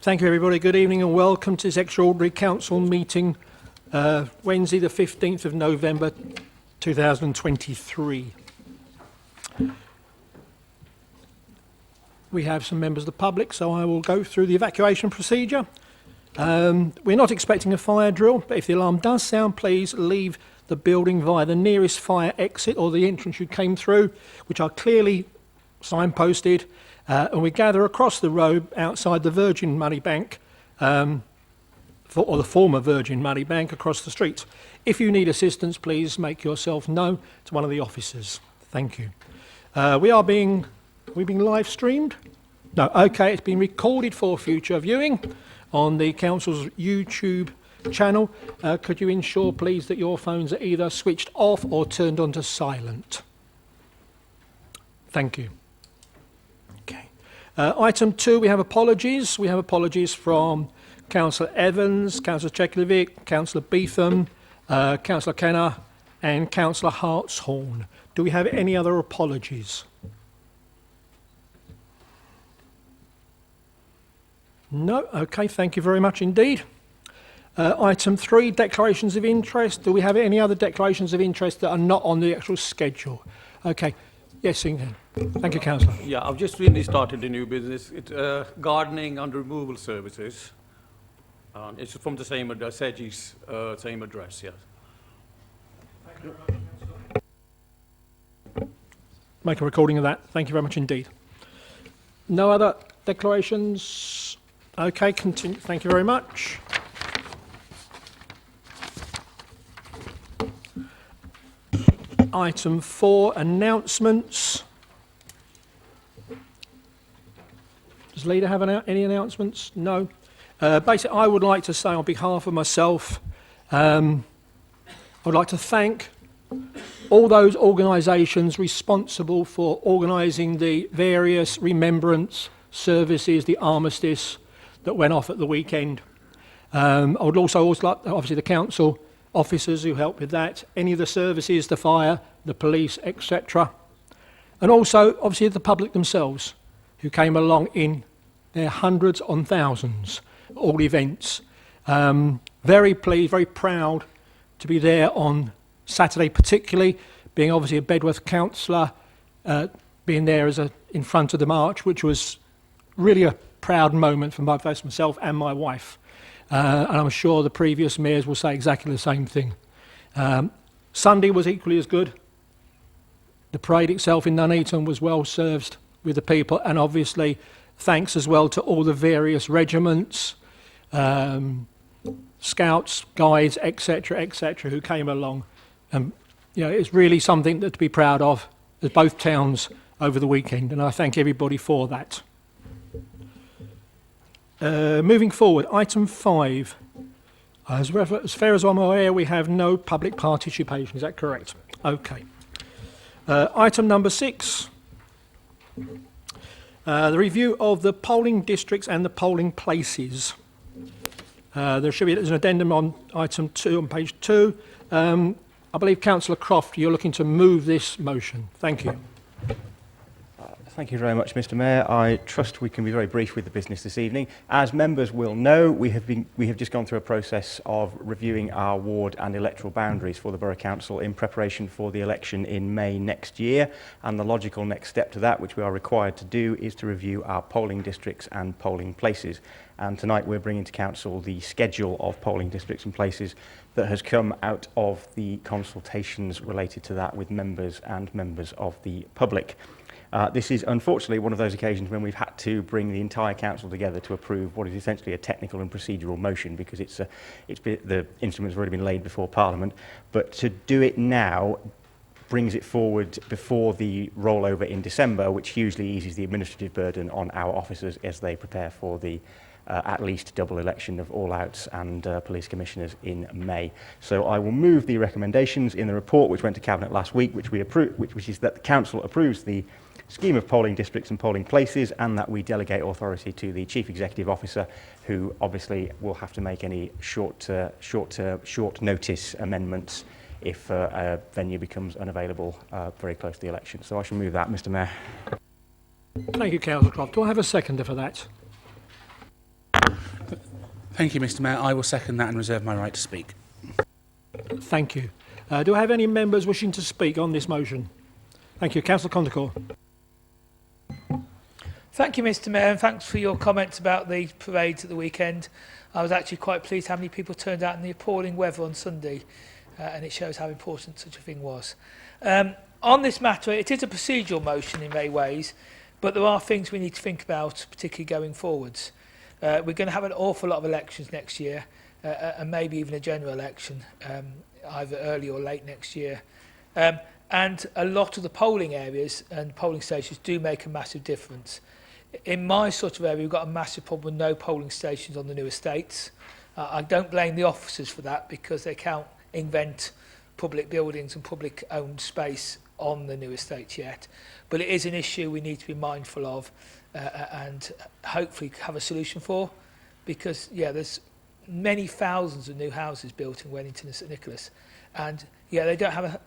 Thank you, everybody. Good evening and welcome to this extraordinary council meeting, Wednesday the 15th of November 2023. We have some members of the public, so I will go through the evacuation procedure. We're not expecting a fire drill, but if the alarm does sound, please leave the building via the nearest fire exit or the entrance you came through, which are clearly signposted, and we gather across the road outside the Virgin Money Bank, or the former Virgin Money Bank across the street. If you need assistance, please make yourself known to one of the officers. Thank you. Are we being live streamed? No, okay, it's been recorded for future viewing on the council's YouTube channel. Could you ensure, please, that your phones are either switched off or turned on to silent? Thank you. Okay. Item 2, we have apologies. We have apologies from Councillor Evans, Councillor Cheklovic, Councillor Beetham, Councillor Kenner and Councillor Hartshorn. Do we have any other apologies? No? Okay, thank you very much indeed. Item 3, declarations of interest. Do we have any other declarations of interest that are not on the actual schedule? Okay. Yes, Ingham. Thank you, Councillor. Yeah, I've just recently started a new business. It's gardening and removal services. It's from the same address, Sedgie's same address, yes. Thank you very much, Councillor. Make a recording of that. Thank you very much indeed. No other declarations? Okay, continue. Thank you very much. Item 4, announcements. Does Leader have any announcements? No. Basically, I would like to say on behalf of myself, I would like to thank all those organisations responsible for organising the various remembrance services, the armistice that went off at the weekend. I would also like, obviously, the council officers who helped with that, any of the services, the fire, the police, etc. And also, obviously, the public themselves who came along in their hundreds on thousands, all events. Very pleased, very proud to be there on Saturday, particularly being obviously a Bedworth councillor, being there as in front of the march, which was really a proud moment for both myself and my wife. And I'm sure the previous mayors will say exactly the same thing. Sunday was equally as good. The parade itself in Nuneaton was well served with the people, and obviously thanks as well to all the various regiments, scouts, guides, etc., who came along. It's really something to be proud of at both towns over the weekend, and I thank everybody for that. Moving forward, item 5. As far as I'm aware, we have no public participation. Is that correct? Okay. Item number 6. The review of the polling districts and the polling places. There's an addendum on item 2 on page 2. I believe Councillor Croft, you're looking to move this motion. Thank you. Thank you very much, Mr. Mayor. I trust we can be very brief with the business this evening. As members will know, we have just gone through a process of reviewing our ward and electoral boundaries for the Borough Council in preparation for the election in May next year. And the logical next step to that, which we are required to do, is to review our polling districts and polling places. And tonight we're bringing to Council the schedule of polling districts and places that has come out of the consultations related to that with members and members of the public. This is unfortunately one of those occasions when we've had to bring the entire council together to approve what is essentially a technical and procedural motion, because the instrument's already been laid before Parliament. But to do it now brings it forward before the rollover in December, which hugely eases the administrative burden on our officers as they prepare for the at least double election of all-outs and police commissioners in May. So I will move the recommendations in the report which went to Cabinet last week, which is that the Council approves the scheme of polling districts and polling places, and that we delegate authority to the Chief Executive Officer, who obviously will have to make any short notice amendments if a venue becomes unavailable very close to the election. So I shall move that, Mr. Mayor. Thank you, Councillor Croft. Do I have a seconder for that? Thank you, Mr Mayor. I will second that and reserve my right to speak. Thank you. Do I have any members wishing to speak on this motion? Thank you. Councillor Condacor. Thank you, Mr Mayor, and thanks for your comments about the parades at the weekend. I was actually quite pleased how many people turned out in the appalling weather on Sunday, and it shows how important such a thing was. On this matter, it is a procedural motion in many ways, but there are things we need to think about, particularly going forwards. We're going to have an awful lot of elections next year, and maybe even a general election, either early or late next year. And a lot of the polling areas and polling stations do make a massive difference. In my sort of area, we've got a massive problem with no polling stations on the new estates. I don't blame the officers for that because they can't invent public buildings and public owned space on the new estates yet. But it is an issue we need to be mindful of and hopefully have a solution for, because there's many thousands of new houses built in Wellington and St Nicholas, and they don't have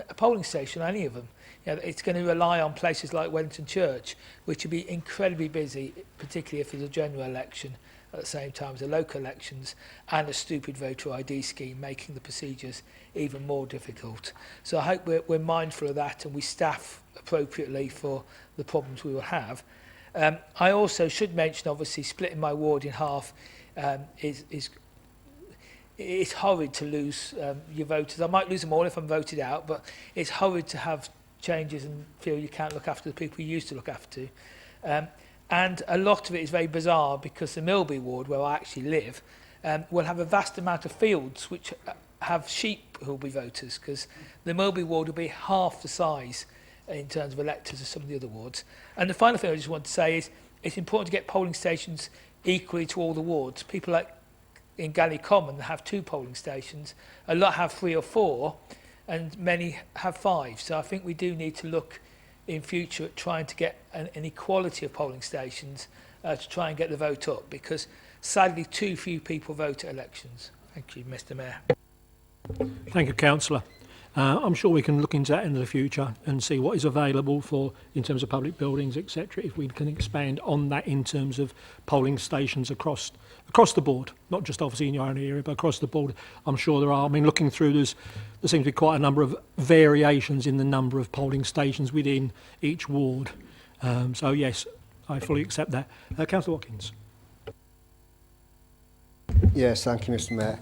a polling station on any of them. It's going to rely on places like Wellington Church, which will be incredibly busy, particularly if there's a general election at the same time as the local elections, and a stupid voter ID scheme making the procedures even more difficult. So I hope we're mindful of that and we staff appropriately for the problems we will have. I also should mention, obviously, splitting my ward in half it's horrid to lose your voters. I might lose them all if I'm voted out, but it's horrid to have changes and feel you can't look after the people you used to look after. And a lot of it is very bizarre because the Milby ward, where I actually live, will have a vast amount of fields which have sheep who will be voters, because the Milby ward will be half the size in terms of electors of some of the other wards. And the final thing I just want to say is it's important to get polling stations equally to all the wards. People like in Galley Common have 2 polling stations, a lot have 3 or 4, and many have 5. So I think we do need to look in future at trying to get an equality of polling stations to try and get the vote up, because sadly too few people vote at elections. Thank you, Mr Mayor. Thank you, Councillor. I'm sure we can look into that in the future and see what is available for in terms of public buildings, etc. If we can expand on that in terms of polling stations across the board, not just obviously in your own area, but across the board. I'm sure there are. I mean, looking through, there seems to be quite a number of variations in the number of polling stations within each ward. So yes, I fully accept that. Councillor Watkins. Yes, thank you, Mr Mayor.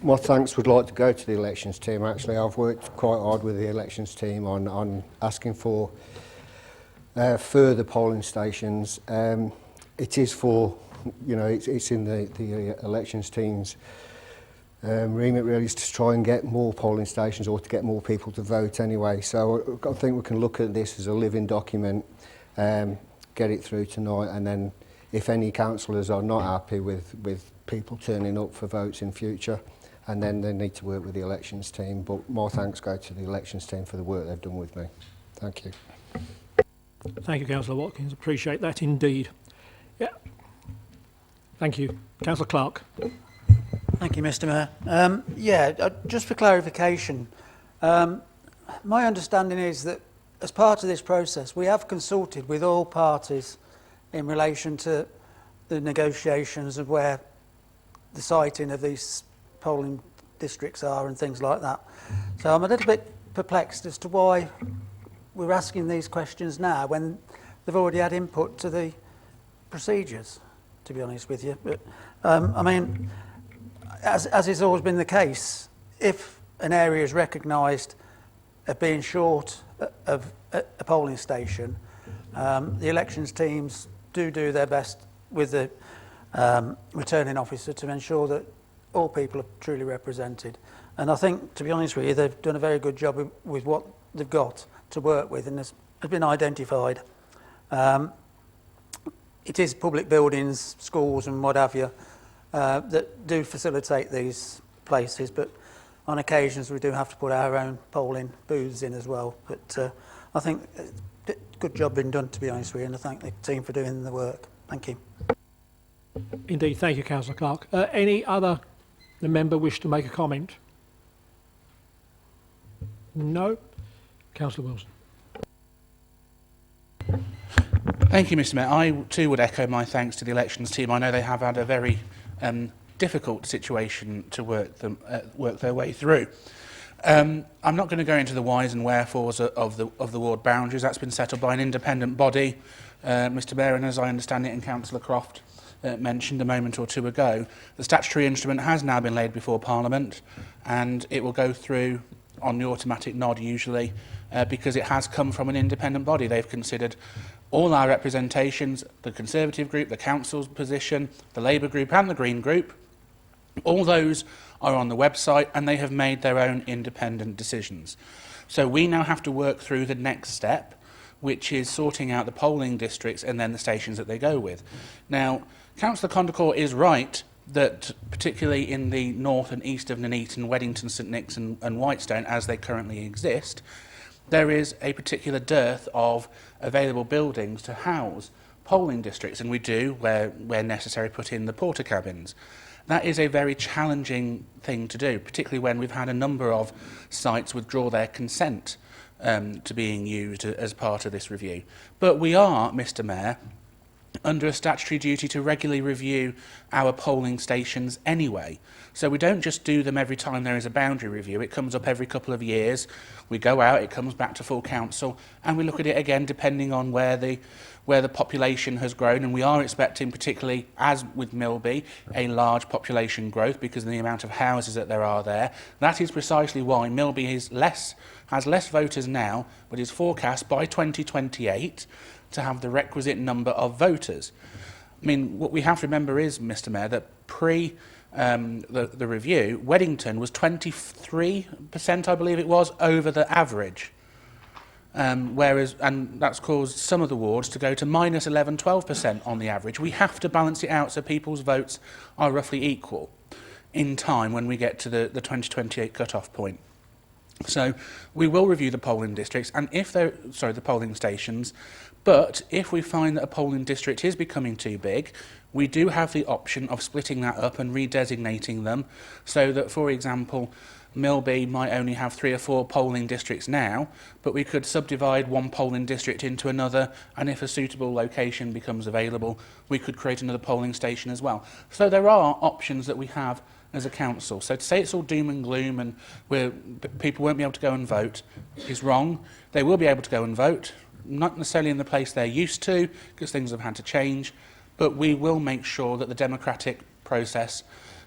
My thanks would like to go to the elections team. Actually, I've worked quite hard with the elections team on asking for further polling stations. It is for, it's in the elections team's remit really is to try and get more polling stations or to get more people to vote anyway. So I think we can look at this as a living document, get it through tonight, and then if any councillors are not happy with people turning up for votes in future, and then they need to work with the elections team. But more thanks go to the elections team for the work they've done with me. Thank you. Thank you, Councillor Watkins. Appreciate that indeed. Yeah. Thank you. Councillor Clark. Thank you, Mr Mayor. Just for clarification, my understanding is that as part of this process, we have consulted with all parties in relation to the negotiations of where the siting of these polling districts are and things like that. So I'm a little bit perplexed as to why we're asking these questions now when they've already had input to the procedures, to be honest with you. But I mean, as has always been the case, if an area is recognised as being short of a polling station, the elections teams do their best with the returning officer to ensure that all people are truly represented. And I think, to be honest with you, they've done a very good job with what they've got to work with, and has been identified. It is public buildings, schools and what have you, that do facilitate these places, but on occasions we do have to put our own polling booths in as well. But I think good job been done, to be honest with you, and I thank the team for doing the work. Thank you. Indeed, thank you, Councillor Clark. Any other member wish to make a comment? No? Councillor Wilson. Thank you, Mr Mayor. I too would echo my thanks to the elections team. I know they have had a very difficult situation to work their way through. I'm not going to go into the whys and wherefores of the ward boundaries. That's been settled by an independent body, Mr Mayor, and as I understand it, and Councillor Croft mentioned a moment or two ago, the statutory instrument has now been laid before Parliament, and it will go through on the automatic nod usually, because it has come from an independent body. They've considered all our representations, the Conservative group, the Council's position, the Labour group and the Green group. All those are on the website and they have made their own independent decisions. So we now have to work through the next step, which is sorting out the polling districts and then the stations that they go with. Now, Councillor Condacourt is right that particularly in the north and east of Nuneaton, Weddington, St Nick's and Whitestone, as they currently exist, there is a particular dearth of available buildings to house polling districts, and we do, where necessary, put in the porter cabins. That is a very challenging thing to do, particularly when we've had a number of sites withdraw their consent to being used as part of this review. But we are, Mr Mayor, under a statutory duty to regularly review our polling stations anyway. So we don't just do them every time there is a boundary review. It comes up every couple of years. We go out, it comes back to full council, and we look at it again depending on where the population has grown. And we are expecting, particularly as with Milby, a large population growth because of the amount of houses that there are there. That is precisely why Milby has less voters now, but is forecast by 2028 to have the requisite number of voters. I mean, what we have to remember is, Mr Mayor, that pre the review, Weddington was 23%, I believe it was, over the average. And that's caused some of the wards to go to minus 11, 12% on the average. We have to balance it out so people's votes are roughly equal in time when we get to the 2028 cut-off point. So we will review the polling districts, and the polling stations. But if we find that a polling district is becoming too big, we do have the option of splitting that up and redesignating them, so that, for example, Milby might only have 3 or 4 polling districts now, but we could subdivide one polling district into another, and if a suitable location becomes available, we could create another polling station as well. So there are options that we have as a council. So to say it's all doom and gloom and people won't be able to go and vote is wrong. They will be able to go and vote, not necessarily in the place they're used to, because things have had to change, but we will make sure that the democratic process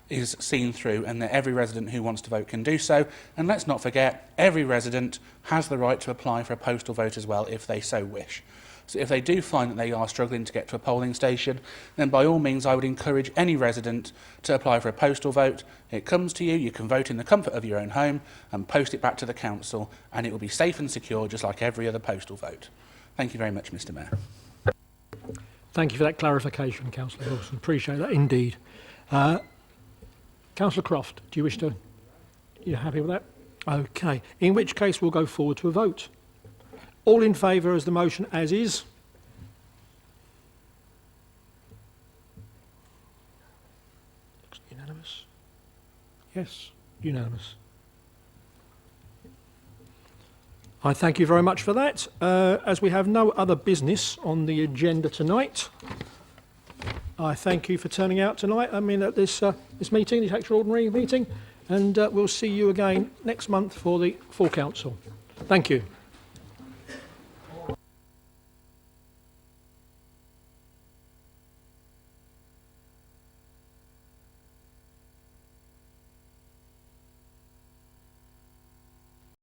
is seen through and that every resident who wants to vote can do so. And let's not forget, every resident has the right to apply for a postal vote as well if they so wish. So if they do find that they are struggling to get to a polling station, then by all means I would encourage any resident to apply for a postal vote. It comes to you, you can vote in the comfort of your own home and post it back to the council, and it will be safe and secure just like every other postal vote. Thank you very much, Mr Mayor. Thank you for that clarification, Councillor Wilson. Appreciate that indeed. Councillor Croft, do you wish to... You're happy with that? Okay. In which case we'll go forward to a vote. All in favour as the motion as is? Looks unanimous. Yes, unanimous. I thank you very much for that. As we have no other business on the agenda tonight, I thank you for turning out tonight. I mean, at this meeting, this extraordinary meeting, and we'll see you again next month for the full council. Thank you.